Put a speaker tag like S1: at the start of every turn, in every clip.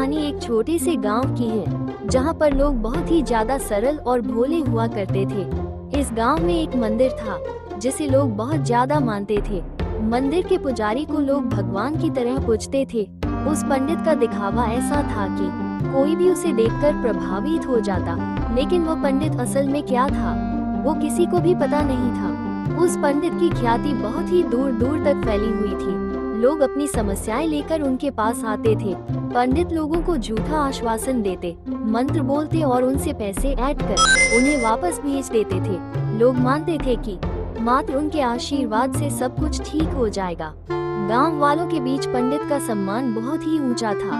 S1: कहानी एक छोटे से गांव की है, जहां पर लोग बहुत ही ज्यादा सरल और भोले हुआ करते थे। इस गांव में एक मंदिर था, जिसे लोग बहुत ज्यादा मानते थे। मंदिर के पुजारी को लोग भगवान की तरह पूजते थे। उस पंडित का दिखावा ऐसा था कि कोई भी उसे देखकर प्रभावित हो जाता, लेकिन वो पंडित असल में क्या था, वो किसी को भी पता नहीं था। उस पंडित की ख्याति बहुत ही दूर दूर तक फैली हुई थी। लोग अपनी समस्याएं लेकर उनके पास आते थे। पंडित लोगों को झूठा आश्वासन देते, मंत्र बोलते और उनसे पैसे ऐड कर उन्हें वापस भेज देते थे। लोग मानते थे कि मात्र उनके आशीर्वाद से सब कुछ ठीक हो जाएगा। गांव वालों के बीच पंडित का सम्मान बहुत ही ऊंचा था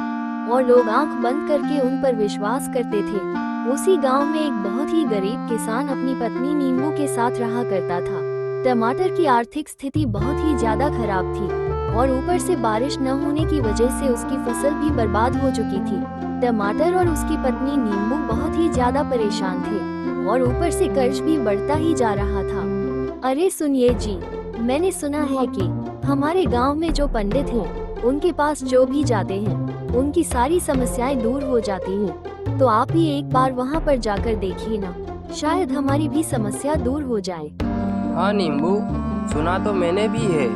S1: और लोग आंख बंद करके उन पर विश्वास करते थे। उसी गांव में एक बहुत ही गरीब किसान अपनी पत्नी नींबू के साथ रहा करता था। टमाटर की आर्थिक स्थिति बहुत ही ज्यादा खराब थी और ऊपर से बारिश न होने की वजह से उसकी फसल भी बर्बाद हो चुकी थी। टमाटर और उसकी पत्नी नींबू बहुत ही ज्यादा परेशान थे और ऊपर से कर्ज भी बढ़ता ही जा रहा था। अरे सुनिए जी, मैंने सुना है कि हमारे गांव में जो पंडित हैं, उनके पास जो भी जाते हैं, उनकी सारी समस्याएं दूर हो जाती हैं। तो आप ही एक बार वहां पर जाकर देखिए ना, शायद हमारी भी समस्या दूर हो जाए।
S2: हाँ नींबू, सुना तो मैंने भी है।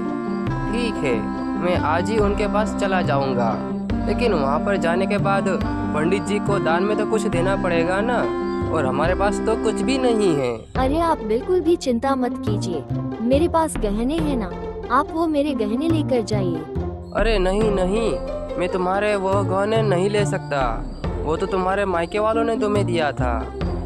S2: ठीक है, मैं आज ही उनके पास चला जाऊंगा, लेकिन वहाँ पर जाने के बाद पंडित जी को दान में तो कुछ देना पड़ेगा ना, और हमारे पास तो कुछ भी नहीं है।
S1: अरे आप बिल्कुल भी चिंता मत कीजिए, मेरे पास गहने हैं ना, आप वो मेरे गहने लेकर जाइए।
S2: अरे नहीं नहीं, मैं तुम्हारे वो गहने नहीं ले सकता। वो तो तुम्हारे मायके वालों ने तुम्हें दिया था।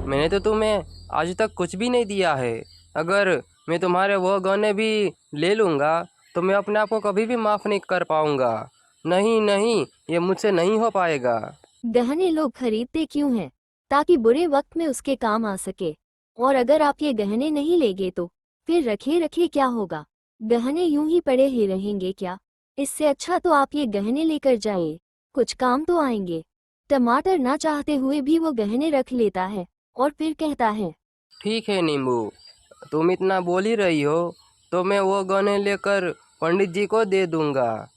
S2: मैंने तो तुम्हें आज तक कुछ भी नहीं दिया है। अगर मैं तुम्हारे वो गहने भी ले लूँगा तो मैं अपने आप को कभी भी माफ़ नहीं कर पाऊँगा। नहीं नहीं, ये मुझसे नहीं हो पाएगा।
S1: गहने लोग खरीदते क्यों हैं? ताकि बुरे वक्त में उसके काम आ सके। और अगर आप ये गहने नहीं लेंगे तो फिर रखे रखे क्या होगा? गहने यूं ही पड़े ही रहेंगे क्या? इससे अच्छा तो आप ये गहने लेकर जाइए, कुछ काम तो आएंगे। टमाटर ना चाहते हुए भी वो गहने रख लेता है और फिर कहता है,
S2: ठीक है नींबू, तुम इतना बोल ही रही हो तो मैं वो गहने लेकर पंडित जी को दे दूँगा।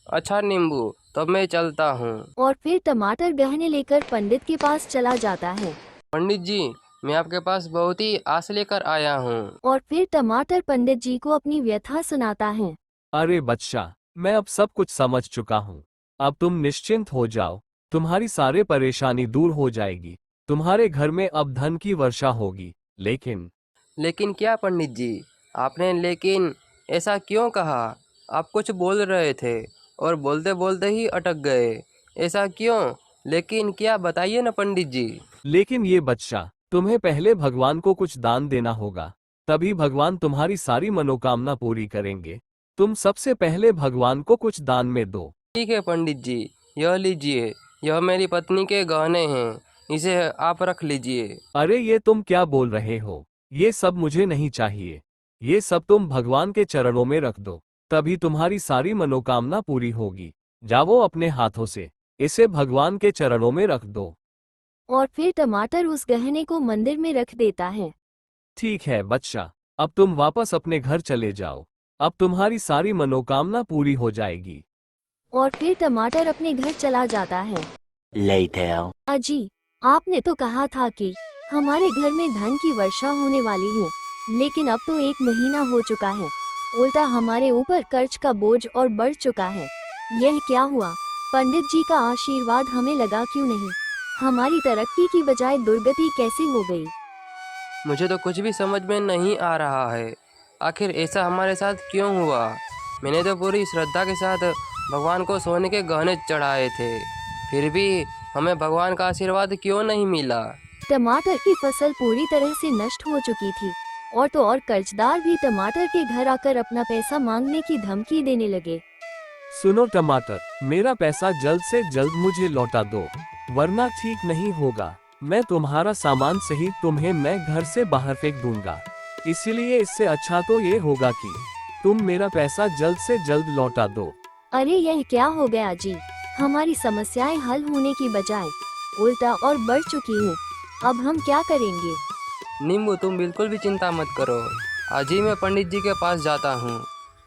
S2: अच्छा नींबू, तब मैं चलता हूँ।
S1: और फिर टमाटर गहने लेकर पंडित के पास चला जाता है।
S2: पंडित जी, मैं आपके पास बहुत ही आस लेकर आया हूँ।
S1: और फिर टमाटर पंडित जी को अपनी व्यथा सुनाता है।
S3: अरे बच्चा, मैं अब सब कुछ समझ चुका हूँ। अब तुम निश्चिंत हो जाओ, तुम्हारी सारी परेशानी दूर हो जाएगी। तुम्हारे घर में अब धन की वर्षा होगी।
S2: लेकिन क्या पंडित जी? आपने लेकिन ऐसा क्यों कहा? आप कुछ बोल रहे थे और बोलते बोलते ही अटक गए। ऐसा क्यों? लेकिन क्या, बताइए ना पंडित जी।
S3: लेकिन ये बच्चा, तुम्हें पहले भगवान को कुछ दान देना होगा, तभी भगवान तुम्हारी सारी मनोकामना पूरी करेंगे। तुम सबसे पहले भगवान को कुछ दान में दो।
S2: ठीक है पंडित जी, यह लीजिए, यह मेरी पत्नी के गहने हैं, इसे आप रख लीजिए।
S3: अरे ये तुम क्या बोल रहे हो? ये सब मुझे नहीं चाहिए। ये सब तुम भगवान के चरणों में रख दो, तभी तुम्हारी सारी मनोकामना पूरी होगी। जाओ अपने हाथों से इसे भगवान के चरणों में रख दो।
S1: और फिर टमाटर उस गहने को मंदिर में रख देता है।
S3: ठीक है बच्चा, अब तुम वापस अपने घर चले जाओ। अब तुम्हारी सारी मनोकामना पूरी हो जाएगी।
S1: और फिर टमाटर अपने घर चला जाता है।
S4: Later.
S1: अजी, आपने तो कहा था कि हमारे घर में धन की वर्षा होने वाली है, लेकिन अब तो 1 महीना हो चुका है। उल्टा हमारे ऊपर कर्ज का बोझ और बढ़ चुका है। यह क्या हुआ? पंडित जी का आशीर्वाद हमें लगा क्यों नहीं? हमारी तरक्की की बजाय दुर्गति कैसे हो गई?
S2: मुझे तो कुछ भी समझ में नहीं आ रहा है। आखिर ऐसा हमारे साथ क्यों हुआ? मैंने तो पूरी श्रद्धा के साथ भगवान को सोने के गहने चढ़ाए थे, फिर भी हमें भगवान का आशीर्वाद क्यों नहीं मिला?
S1: टमाटर की फसल पूरी तरह से नष्ट हो चुकी थी और तो और कर्जदार भी टमाटर के घर आकर अपना पैसा मांगने की धमकी देने लगे।
S3: सुनो टमाटर, मेरा पैसा जल्द से जल्द मुझे लौटा दो, वरना ठीक नहीं होगा। मैं तुम्हारा सामान सहित तुम्हें मैं घर से बाहर फेंक दूंगा। इसलिए इससे अच्छा तो ये होगा कि तुम मेरा पैसा जल्द से जल्द लौटा दो।
S1: अरे यह क्या हो गया जी? हमारी समस्याएं हल होने की बजाय उल्टा और बढ़ चुकी हैं। अब हम क्या करेंगे?
S2: नींबू, तुम बिल्कुल भी चिंता मत करो। आज ही मैं पंडित जी के पास जाता हूँ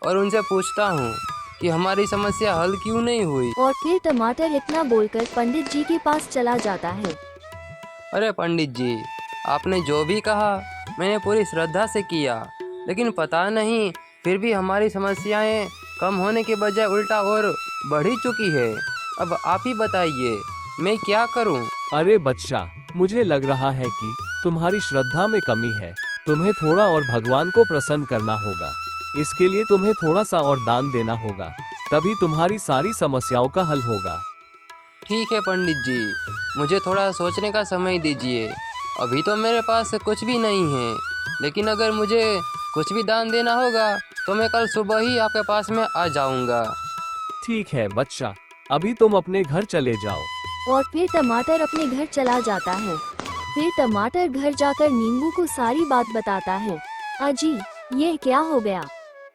S2: और उनसे पूछता हूँ कि हमारी समस्या हल क्यों नहीं हुई।
S1: और फिर टमाटर इतना बोलकर पंडित जी के पास चला जाता है।
S2: अरे पंडित जी, आपने जो भी कहा मैंने पूरी श्रद्धा से किया, लेकिन पता नहीं फिर भी हमारी समस्याएं कम होने के बजाय उल्टा और बढ़ ही चुकी है। अब आप ही बताइए मैं क्या करूं?
S3: अरे बच्चा, मुझे लग रहा है कि तुम्हारी श्रद्धा में कमी है। तुम्हें थोड़ा और भगवान को प्रसन्न करना होगा। इसके लिए तुम्हें थोड़ा सा और दान देना होगा, तभी तुम्हारी सारी समस्याओं का हल होगा।
S2: ठीक है पंडित जी, मुझे थोड़ा सोचने का समय दीजिए। अभी तो मेरे पास कुछ भी नहीं है, लेकिन अगर मुझे कुछ भी दान देना होगा तो मैं कल सुबह ही आपके पास में आ जाऊंगा।
S3: ठीक है बच्चा, अभी तुम अपने घर चले जाओ।
S1: और फिर टमाटर अपने घर चला जाता है। फिर टमाटर घर जाकर नींबू को सारी बात बताता है। अजी, ये क्या हो गया?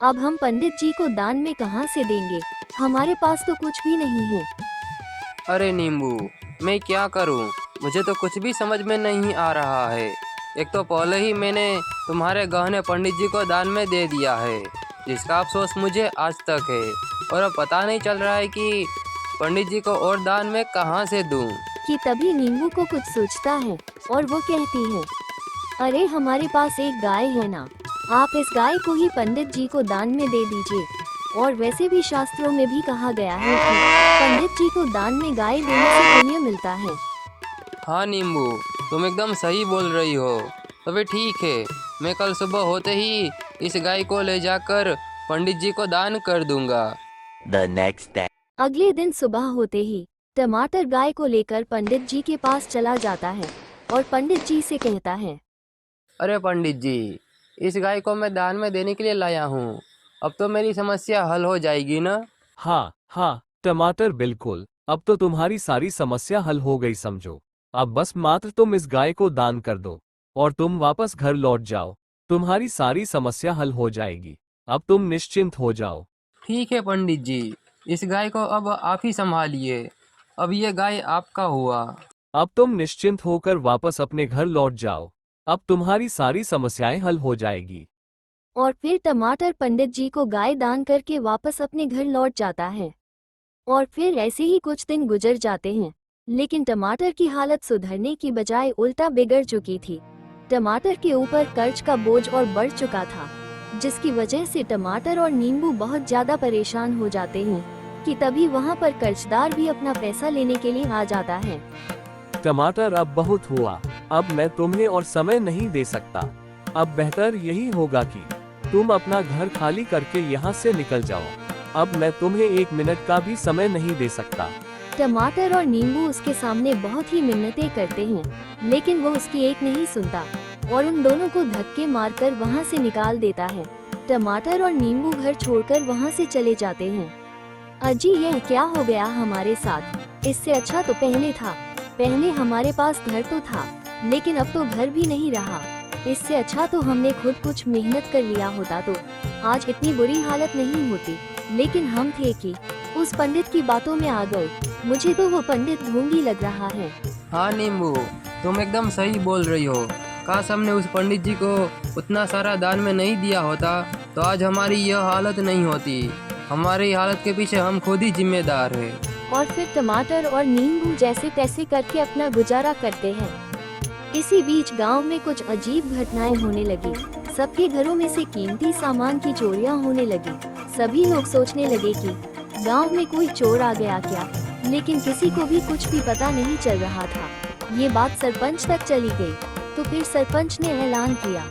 S1: अब हम पंडित जी को दान में कहाँ से देंगे? हमारे पास तो कुछ भी नहीं है।
S2: अरे नींबू, मैं क्या करूं? मुझे तो कुछ भी समझ में नहीं आ रहा है। एक तो पहले ही मैंने तुम्हारे गहने पंडित जी को दान में दे दिया है, जिसका अफसोस मुझे आज तक है। और अब पता नहीं चल रहा है कि पंडित जी को और दान में कहाँ से दूं।
S1: कि तभी नींबू को कुछ सोचता है और वो कहती है, अरे हमारे पास एक गाय है ना, आप इस गाय को ही पंडित जी को दान में दे दीजिए। और वैसे भी शास्त्रों में भी कहा गया है कि पंडित जी को दान में गाय देने से पुण्य मिलता है।
S2: हाँ नींबू, तुम एकदम सही बोल रही हो। तो फिर ठीक है, मैं कल सुबह होते ही इस गाय को ले जाकर पंडित जी को दान कर दूंगा।
S4: The next day.
S1: अगले दिन सुबह होते ही टमाटर गाय को लेकर पंडित जी के पास चला जाता है और पंडित जी से कहता है,
S2: अरे पंडित जी, इस गाय को मैं दान में देने के लिए लाया हूँ। अब तो मेरी समस्या हल हो जाएगी ना?
S3: हाँ हाँ टमाटर, बिल्कुल। अब तो तुम्हारी सारी समस्या हल हो गई समझो। अब बस मात्र तुम इस गाय को दान कर दो और तुम वापस घर लौट जाओ। तुम्हारी सारी समस्या हल हो जाएगी। अब तुम निश्चिंत हो जाओ।
S2: ठीक है पंडित जी, इस गाय को अब आप ही संभालिए। अब ये गाय आपका हुआ।
S3: अब तुम निश्चिंत होकर वापस अपने घर लौट जाओ। अब तुम्हारी सारी समस्याएं हल हो जाएगी।
S1: और फिर टमाटर पंडित जी को गाय दान करके वापस अपने घर लौट जाता है। और फिर ऐसे ही कुछ दिन गुजर जाते हैं, लेकिन टमाटर की हालत सुधरने की बजाय उल्टा बिगड़ चुकी थी। टमाटर के ऊपर कर्ज का बोझ और बढ़ चुका था, जिसकी वजह से टमाटर और नींबू बहुत ज्यादा परेशान हो जाते हैं कि तभी वहां पर कर्जदार भी अपना पैसा लेने के लिए आ जाता है।
S3: टमाटर, अब बहुत हुआ। अब मैं तुम्हें और समय नहीं दे सकता। अब बेहतर यही होगा कि तुम अपना घर खाली करके यहाँ से निकल जाओ। अब मैं तुम्हें 1 मिनट का भी समय नहीं दे सकता।
S1: टमाटर और नींबू उसके सामने बहुत ही मिन्नतें करते हैं, लेकिन वो उसकी एक नहीं सुनता और उन दोनों को धक्के मारकर वहाँ से निकाल देता है। टमाटर और नींबू घर छोड़कर वहाँ से चले जाते हैं। अजी, यह क्या हो गया हमारे साथ? इससे अच्छा तो पहले था। पहले हमारे पास घर तो था, लेकिन अब तो घर भी नहीं रहा। इससे अच्छा तो हमने खुद कुछ मेहनत कर लिया होता तो आज इतनी बुरी हालत नहीं होती। लेकिन हम थे कि उस पंडित की बातों में आ गए। मुझे तो वो पंडित ढोंगी लग रहा है।
S2: हाँ नींबू, तुम एकदम सही बोल रही हो। काश हमने उस पंडित जी को उतना सारा दान में नहीं दिया होता तो आज हमारी यह हालत नहीं होती। हमारी हालत के पीछे हम खुद ही जिम्मेदार हैं।
S1: और फिर टमाटर और नींबू जैसे तैसे करके अपना गुजारा करते हैं। इसी बीच गांव में कुछ अजीब घटनाएं होने लगी। सबके घरों में से कीमती सामान की चोरियां होने लगी। सभी लोग सोचने लगे कि गांव में कोई चोर आ गया क्या, लेकिन किसी को भी कुछ भी पता नहीं चल रहा था। ये बात सरपंच तक चली गई, तो फिर सरपंच ने ऐलान किया,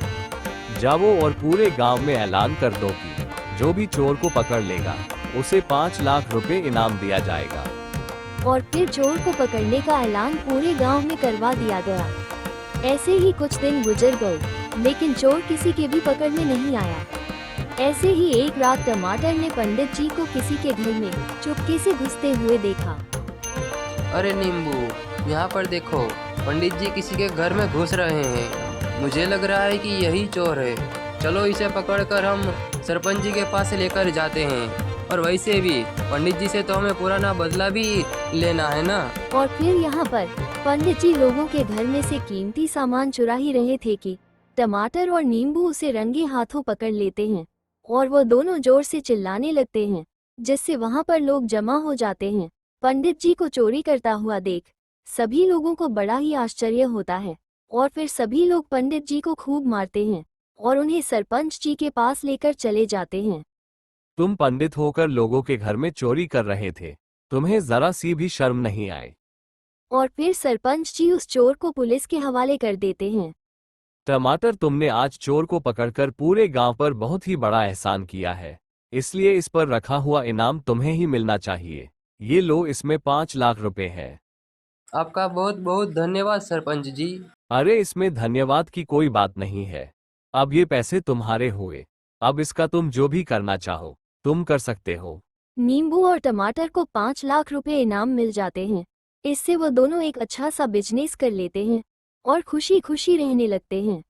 S3: जाओ और पूरे गांव में ऐलान कर दो कि जो भी चोर को पकड़ लेगा उसे 5 लाख रुपए इनाम दिया जाएगा।
S1: और फिर चोर को पकड़ने का ऐलान पूरे गांव में करवा दिया गया। ऐसे ही कुछ दिन गुजर गए, लेकिन चोर किसी के भी पकड़ में नहीं आया। ऐसे ही एक रात टमाटर ने पंडित जी को किसी के घर में चुपके से घुसते हुए देखा।
S2: अरे नींबू, यहाँ पर देखो, पंडित जी किसी के घर में घुस रहे हैं। मुझे लग रहा है कि यही चोर है। चलो इसे पकड़कर हम सरपंच जी के पास लेकर जाते हैं। और वैसे भी पंडित जी से तो हमें पुराना बदला भी लेना है ना।
S1: और फिर यहाँ पर पंडित जी लोगों के घर में से कीमती सामान चुरा ही रहे थे कि टमाटर और नींबू उसे रंगे हाथों पकड़ लेते हैं और वो दोनों जोर से चिल्लाने लगते हैं, जिससे वहां पर लोग जमा हो जाते हैं। पंडित जी को चोरी करता हुआ देख सभी लोगों को बड़ा ही आश्चर्य होता है और फिर सभी लोग पंडित जी को खूब मारते हैं और उन्हें सरपंच जी के पास लेकर चले जाते हैं।
S3: तुम पंडित होकर लोगों के घर में चोरी कर रहे थे, तुम्हें जरा सी भी शर्म नहीं आई।
S1: और फिर सरपंच जी उस चोर को पुलिस के हवाले कर देते हैं।
S3: टमाटर, तुमने आज चोर को पकड़कर पूरे गांव पर बहुत ही बड़ा एहसान किया है, इसलिए इस पर रखा हुआ इनाम तुम्हें ही मिलना चाहिए। ये लो, इसमें 5 लाख रुपए है।
S2: आपका बहुत बहुत धन्यवाद सरपंच जी।
S3: अरे, इसमें धन्यवाद की कोई बात नहीं है। अब ये पैसे तुम्हारे हुए, अब इसका तुम जो भी करना चाहो तुम कर सकते हो।
S1: नींबू और टमाटर को 5 लाख रुपए इनाम मिल जाते हैं। इससे वो दोनों एक अच्छा सा बिजनेस कर लेते हैं और खुशी खुशी रहने लगते हैं।